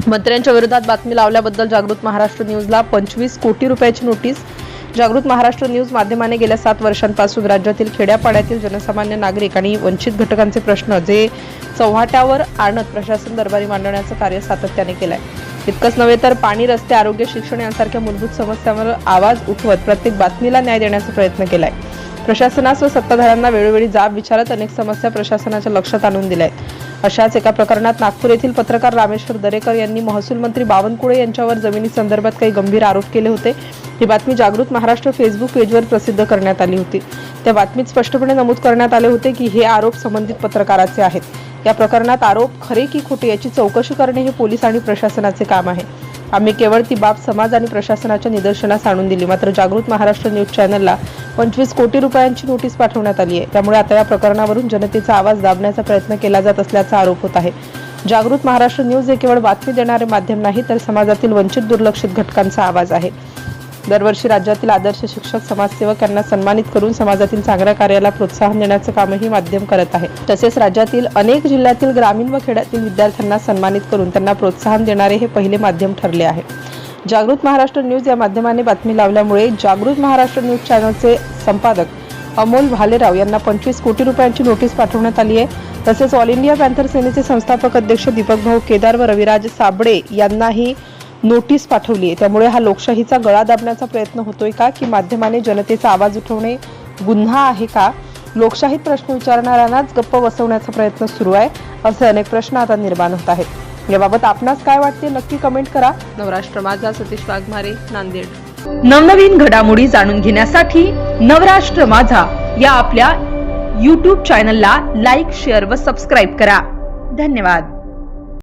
मंत्र्यांच्या विरोधात बातमी लावल्याबद्दल जागृत महाराष्ट्र न्यूजला 25 कोटी रुपयाची नोटीस. जागृत महाराष्ट्र न्यूज माध्यमाने गेल्या 7 वर्षांपासून राज्यातील खेड्यापाड्यातील जनसामान्य नागरिक आणि वंचित घटकांचे प्रश्न जे चव्हाट्यावर आणत प्रशासन दरबारी मांडण्याचं कार्य सातत्याने केलं आहे. इतकंच नव्हे तर पाणी, रस्ते, आरोग्य, शिक्षण यांसारख्या मूलभूत समस्यांवर आवाज उठवत प्रत्येक बातमीला न्याय देण्याचा प्रयत्न केलाय. प्रशासनास व सत्ताधाऱ्यांना वेळोवेळी जाब विचारत अनेक समस्या प्रशासनाच्या लक्षात आणून दिल्या आहेत. अशाच एका प्रकरणात नागपूर येथील पत्रकार रामेश्वर दरेकर यांनी महसूल मंत्री बावनकुळे यांच्यावर जमिनी संदर्भात काही गंभीर आरोप केले होते. ही बातमी जागृत महाराष्ट्र फेसबुक पेजवर प्रसिद्ध करण्यात आली होती. त्या बातमीत स्पष्टपणे नमूद करण्यात आले होते की हे आरोप संबंधित पत्रकाराचे आहेत. या प्रकरणात आरोप खरे की खोटे याची चौकशी करणे हे पोलीस आणि प्रशासनाचे काम आहे. आम्ही केवळ ती बाब समाज आणि प्रशासनाच्या निदर्शनास आणून दिली. मात्र जागृत महाराष्ट्र न्यूज चॅनलला 25 कोटी रुपयांची नोटीस पाठवण्यात आली आहे. त्यामुळे आता या प्रकरणावरून जनतेचा आवाज दाबण्याचा प्रयत्न केला जात असल्याचा आरोप होत आहे. जागृत महाराष्ट्र न्यूज हे केवळ बातमी देणारे माध्यम नाही तर समाजातील वंचित दुर्लक्षित घटकांचा आवाज आहे. दरवर्षी राज्यातील आदर्श शिक्षक, समाजसेवक यांना सन्मानित करून समाजातील चांगल्या कार्याला प्रोत्साहन देण्याचं कामही माध्यम करत आहे. तसेच राज्यातील अनेक जिल्ह्यातील ग्रामीण व खेड्यातील विद्यार्थ्यांना सन्मानित करून त्यांना प्रोत्साहन देणारे हे पहिले माध्यम ठरले आहे. जागृत महाराष्ट्र न्यूज या माध्यमाने बातमी लावल्यामुळे जागृत महाराष्ट्र न्यूज चॅनलचे संपादक अमोल भालेराव यांना 25 कोटी रुपयांची नोटीस पाठवण्यात आली आहे. तसेच ऑल इंडिया पॅन्थर सेनेचे संस्थापक अध्यक्ष दीपक भाऊ केदार व रविराज साबळे यांनाही नोटीस पाठवली आहे. त्यामुळे हा लोकशाहीचा गळा दाबण्याचा प्रयत्न होतोय का की माध्यमाने जनतेचा आवाज उठवणे गुन्हा आहे का? लोकशाहीत प्रश्न विचारणाऱ्यांनाच गप्प बसवण्याचा प्रयत्न सुरू आहे असे अनेक प्रश्न आता निर्माण होत आहेत. याबाबत आपणास काय वाटते नक्की कमेंट करा. नवराष्ट्र माझा, सतीश वाघमारे, नांदेड. नवनवीन घडामोडी जाणून घेण्यासाठी नवराष्ट्र माझा या आपल्या YouTube चॅनलला लाईक, शेअर व सबस्क्राईब करा. धन्यवाद.